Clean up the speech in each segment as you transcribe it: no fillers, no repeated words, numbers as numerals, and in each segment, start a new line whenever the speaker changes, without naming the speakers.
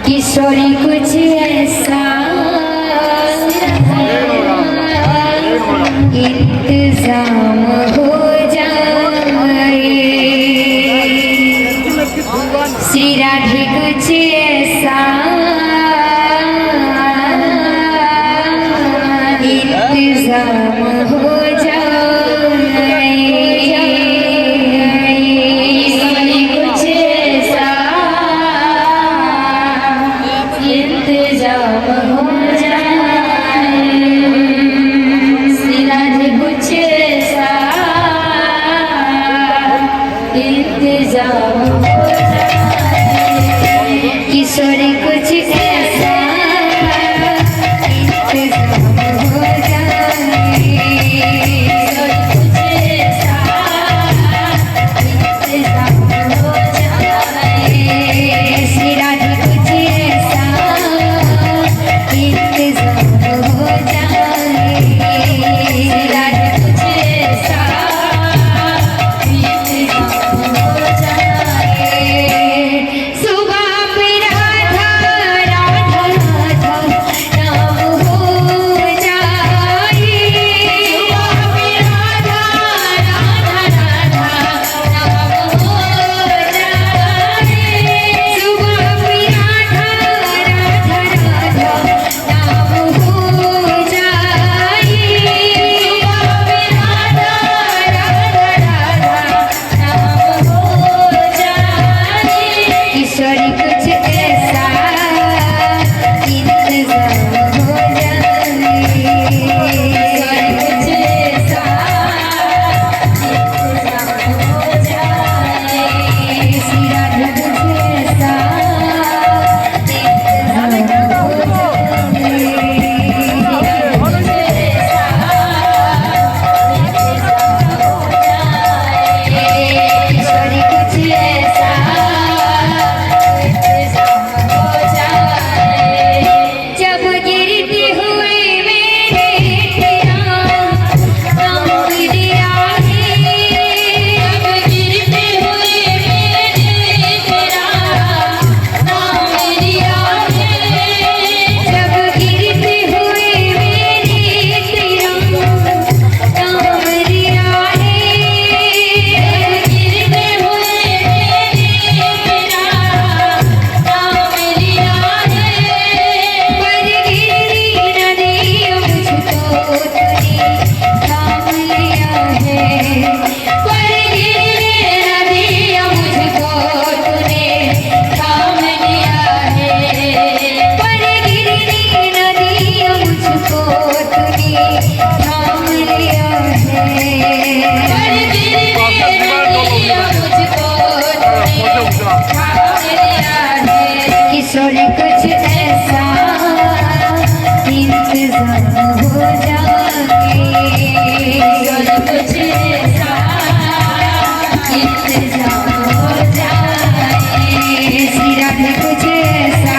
किशोरी कुछ ऐसा इंतजाम हो जाए, श्री राधे कुछ ऐसा इंतजाम हो किशोरी कुछ ऐसा इंतजाम हो जाए, कुछ ऐसा इंतजाम हो जाए, श्री राधे कुछ ऐसा इंतजाम हो जाए, श्री राधे कुछ ऐसा इंतजाम हो जाए। सुबह पे राधा राधा राधा नाम हो जाए, सुबह पे राधा राधा राधा नाम हो जाए, सुबह पे राधा राधा राधा नाम हो जाए, सुबह पे राधा राधा राधा नाम हो जाए। किशोरी कुछ ऐसा इंतजाम हो जाए, किशोरी कुछ ऐसा इंतजाम हो जाए, श्री राधे कुछ ऐसा इंतजाम हो जाए, किशोरी कुछ ऐसा इंतजाम हो जाए। जब गिरते हुए मेरे तेरा नाम लिया है, जब गिरते हुए मेरे तेरा नाम लिया है, जब गिरते हुए मेरे तेरा नाम लिया है, जब गिरते हुए मेरे तेरा नाम लिया है, पर गिरी नदी मुझको तूने थाम लिया है, पर गिरी नदी मुझको तूने थाम लिया है, पर गिरी नदी मुझको तूने थाम लिया है, पर गिरी नदी मुझको तूने थाम लिया है। किशोरी कुछ ऐसा इंतजाम हो जाए, किशोरी कुछ ऐसा इंतजाम हो जाए, श्री राधे कुछ ऐसा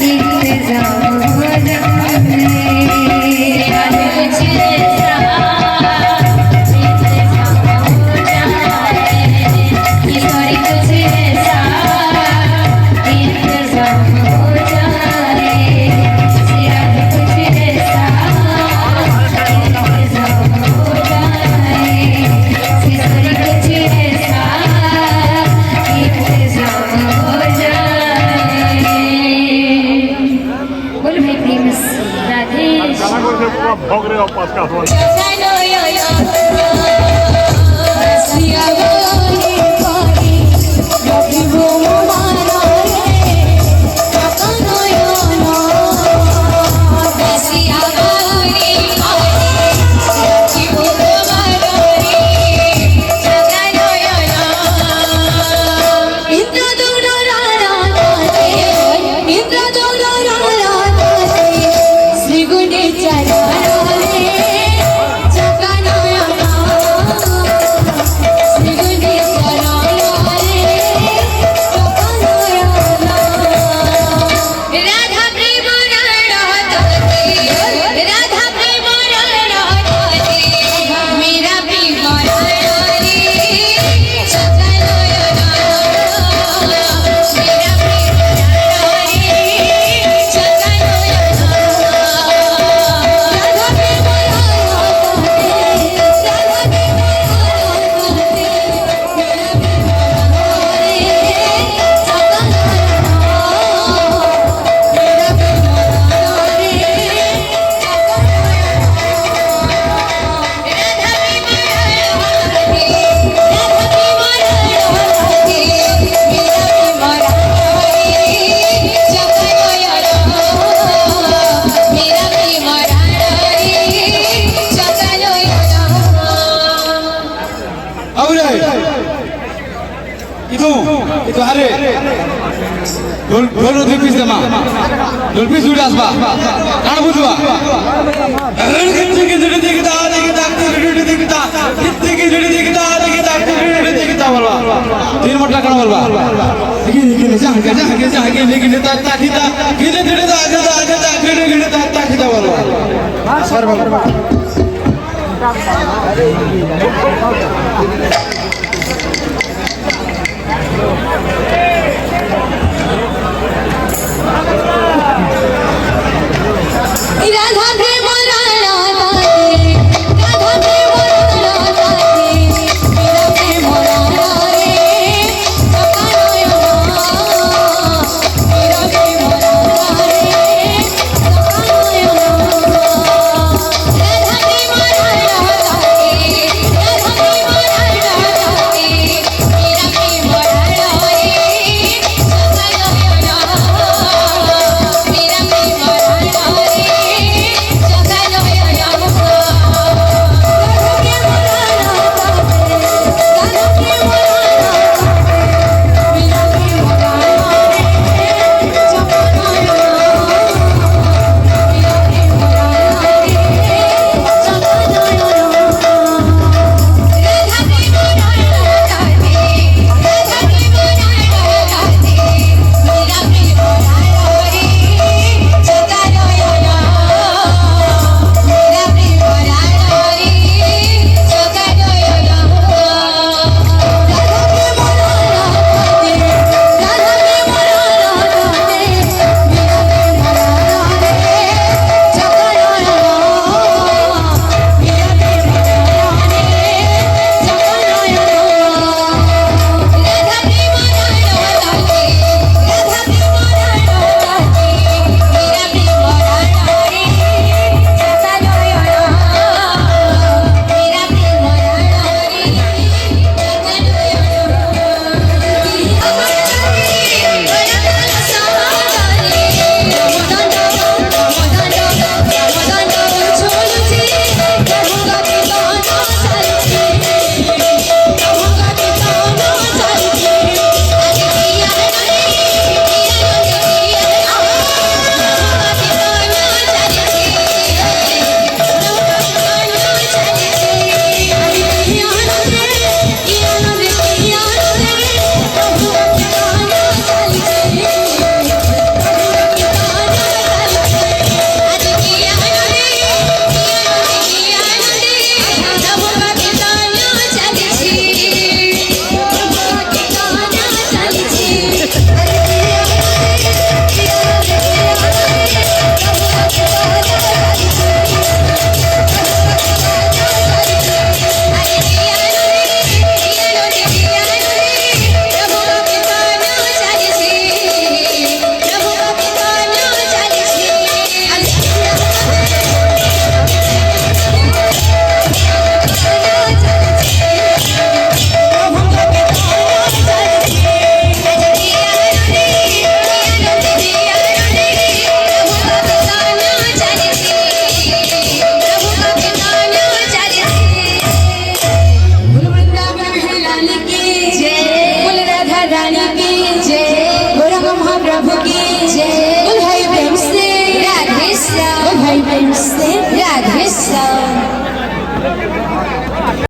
इंतजाम हो जाए, श्री राधे कुछ ऐसा इंतजाम हो जाए, किशोरी कुछ ऐसा इंतजाम हो जाए, श्री राधे कुछ ऐसा इंतजाम हो जाए, किशोरी कुछ ऐसा इंतजाम हो जाए। बोल भाई प्रेम से राधे श्री गुंडे चला
ढोल दुई पिस देमा ढोल पिस दुई आसबा कान बुझबा तीन मटला कान बोलबा गिने गिने जा जा जा जा गिने गिने ता ता खिता गिने गिने ता आगे ता आगे ता गिने गिने ता ता खिता बोलबा सर बाबा
राधा